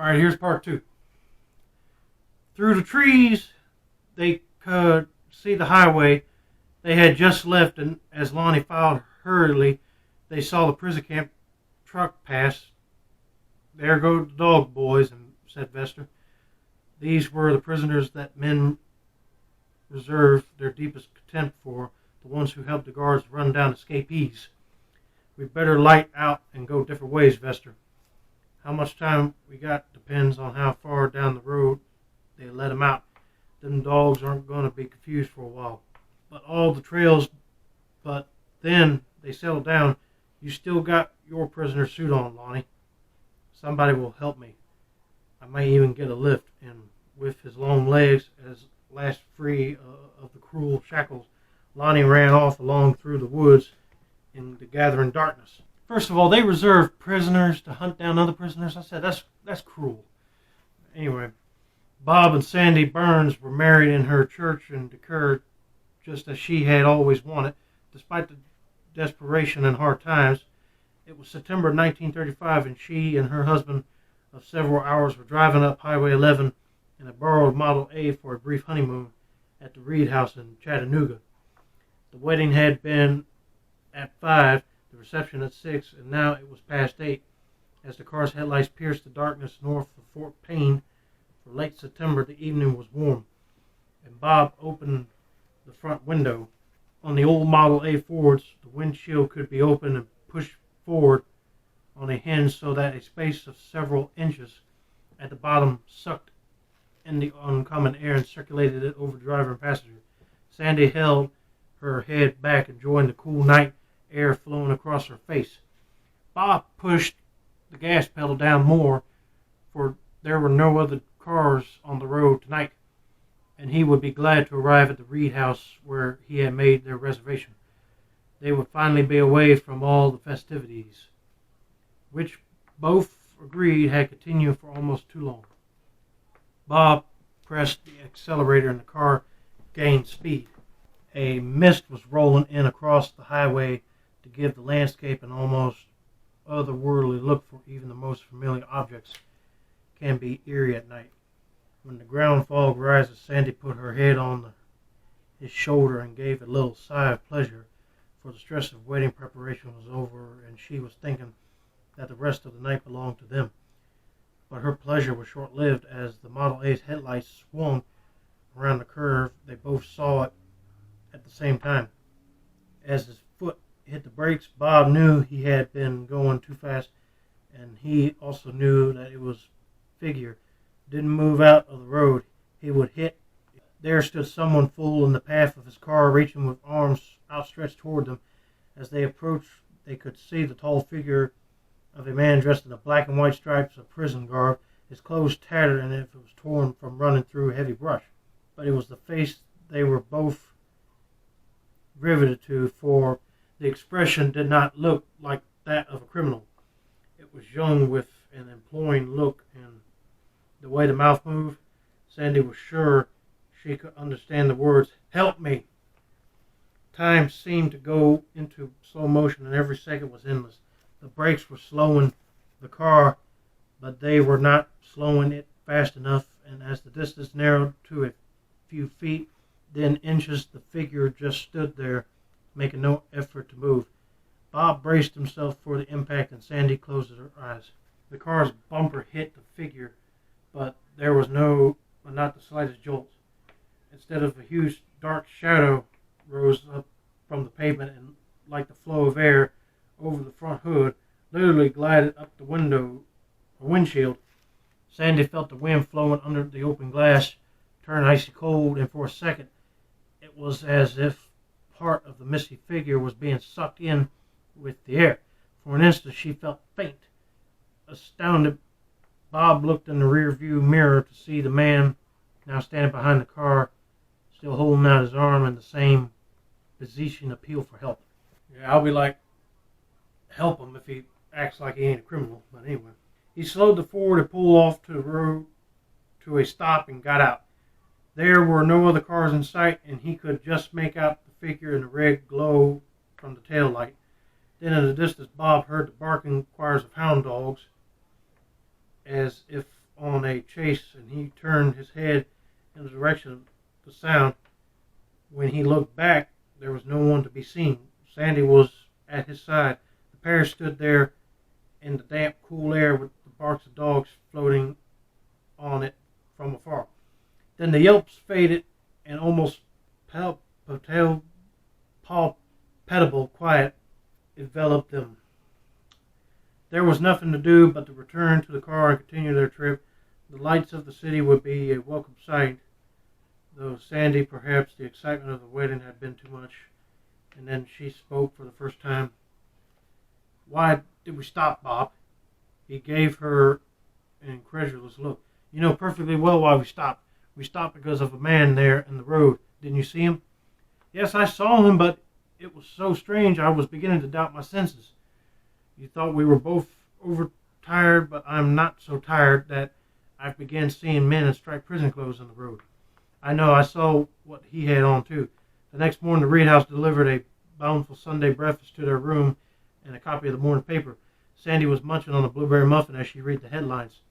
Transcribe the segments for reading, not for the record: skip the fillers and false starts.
Alright, here's part two. Through the trees, they could see the highway they had just left, and as Lonnie followed hurriedly, they saw the prison camp truck pass. "There go the dog boys," said Vester. These were the prisoners that men reserved their deepest contempt for, the ones who helped the guards run down escapees. "We'd better light out and go different ways, Vester. How much time we got depends on how far down the road they let 'em out. Them dogs aren't going to be confused for a while. But all the trails, but then they settle down. You still got your prisoner suit on, Lonnie. Somebody will help me. I may even get a lift." And with his long legs as last free of the cruel shackles, Lonnie ran off along through the woods in the gathering darkness. First of all, they reserved prisoners to hunt down other prisoners. I said, that's cruel. Anyway, Bob and Sandy Burns were married in her church in Decatur, just as she had always wanted, despite the desperation and hard times. It was September 1935, and she and her husband of several hours were driving up Highway 11 in a borrowed Model A for a brief honeymoon at the Reed House in Chattanooga. The wedding had been at 5, the reception at 6, and now it was past 8. As the car's headlights pierced the darkness north of Fort Payne, for late September, the evening was warm, and Bob opened the front window. On the old Model A Fords, the windshield could be opened and pushed forward on a hinge so that a space of several inches at the bottom sucked in the uncommon air and circulated it over driver and passenger. Sandy held her head back, enjoying the cool night air flowing across her face. Bob pushed the gas pedal down more, for there were no other cars on the road tonight, and he would be glad to arrive at the Reed House where he had made their reservation. They would finally be away from all the festivities, which both agreed had continued for almost too long. Bob pressed the accelerator and the car gained speed. A mist was rolling in across the highway to give the landscape an almost otherworldly look, for even the most familiar objects can be eerie at night. When the ground fog rises, Sandy put her head on his shoulder and gave a little sigh of pleasure, for the stress of wedding preparation was over, and she was thinking that the rest of the night belonged to them. But her pleasure was short-lived. As the Model A's headlights swung around the curve, they both saw it at the same time. As his foot hit the brakes, Bob knew he had been going too fast, and he also knew that it was figure didn't move out of the road, he would hit. There stood someone full in the path of his car, reaching with arms outstretched toward them. As they approached, they could see the tall figure of a man dressed in the black and white stripes of prison garb, his clothes tattered and if it was torn from running through heavy brush. But it was the face they were both riveted to, for the expression did not look like that of a criminal. It was young, with an imploring look, and the way the mouth moved, Sandy was sure she could understand the words, "Help me." Time seemed to go into slow motion, and every second was endless. The brakes were slowing the car, but they were not slowing it fast enough, and as the distance narrowed to a few feet, then inches, the figure just stood there, making no effort to move. Bob braced himself for the impact, and Sandy closed her eyes. The car's bumper hit the figure, but there was not the slightest jolt. Instead of a huge dark shadow rose up from the pavement, and like the flow of air over the front hood, literally glided up the windshield. Sandy felt the wind flowing under the open glass turn icy cold, and for a second it was as if part of the misty figure was being sucked in with the air. For an instant she felt faint. Astounded, Bob looked in the rear-view mirror to see the man now standing behind the car, still holding out his arm in the same beseeching appeal for help. Yeah, I'll be like, help him if he acts like he ain't a criminal. But anyway, he slowed the Ford and pulled off to the road to a stop and got out. There were no other cars in sight, and he could just make out the figure in the red glow from the tail light. Then in the distance, Bob heard the barking choirs of hound dogs, as if a chase, and he turned his head in the direction of the sound. When he looked back, there was no one to be seen. Sandy was at his side. The pair stood there in the damp, cool air with the barks of dogs floating on it from afar. Then the yelps faded, and almost palpable quiet enveloped them. There was nothing to do but to return to the car and continue their trip. The lights of the city would be a welcome sight, though Sandy, perhaps the excitement of the wedding had been too much. And then she spoke for the first time. "Why did we stop, Bob?" He gave her an incredulous look. "You know perfectly well why we stopped. We stopped because of a man there in the road. Didn't you see him?" "Yes, I saw him, but it was so strange I was beginning to doubt my senses. You thought we were both overtired, but I'm not so tired that I began seeing men in striped prison clothes on the road. I know, I saw what he had on too." The next morning, the Reed House delivered a bountiful Sunday breakfast to their room and a copy of the morning paper. Sandy was munching on a blueberry muffin as she read the headlines.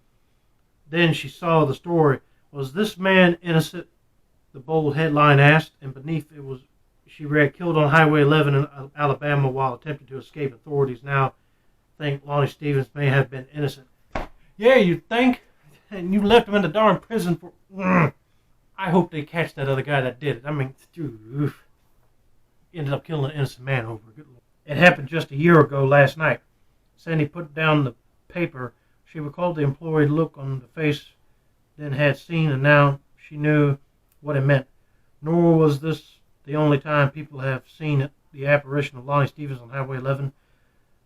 Then she saw the story. "Was this man innocent?" the bold headline asked, and beneath it was she read, "Killed on Highway 11 in Alabama while attempting to escape. Authorities now think Lonnie Stevens may have been innocent." "Yeah, you think? And you left him in the darn prison for... I hope they catch that other guy that did it. I mean, ended up killing an innocent man over it. It happened just a year ago last night." Sandy put down the paper. She recalled the employed look on the face then had seen, and now she knew what it meant. Nor was this the only time people have seen it. The apparition of Lonnie Stevens on Highway 11,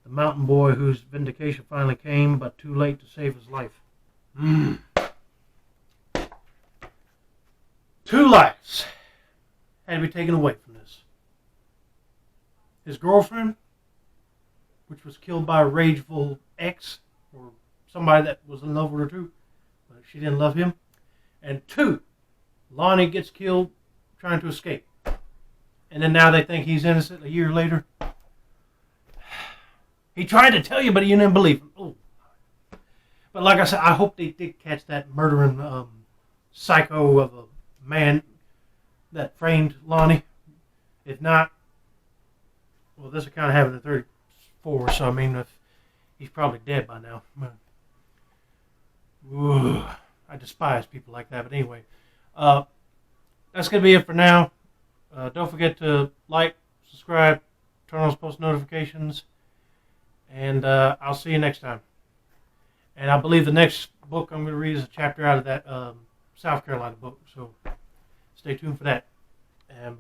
the mountain boy whose vindication finally came, but too late to save his life. 2 lives had to be taken away from this. His girlfriend, which was killed by a rageful ex, or somebody that was in love with her too, but she didn't love him. And 2, Lonnie gets killed trying to escape. And then now they think he's innocent a year later. He tried to tell you, but you didn't believe him. Oh. But like I said, I hope they did catch that murdering psycho of a man that framed Lonnie. If not, well, this is kind of happened at 34, so I mean, if he's probably dead by now. Ooh, I despise people like that. But anyway, that's going to be it for now. Don't forget to like, subscribe, turn on post notifications, and I'll see you next time. And I believe the next book I'm going to read is a chapter out of that South Carolina book, so stay tuned for that.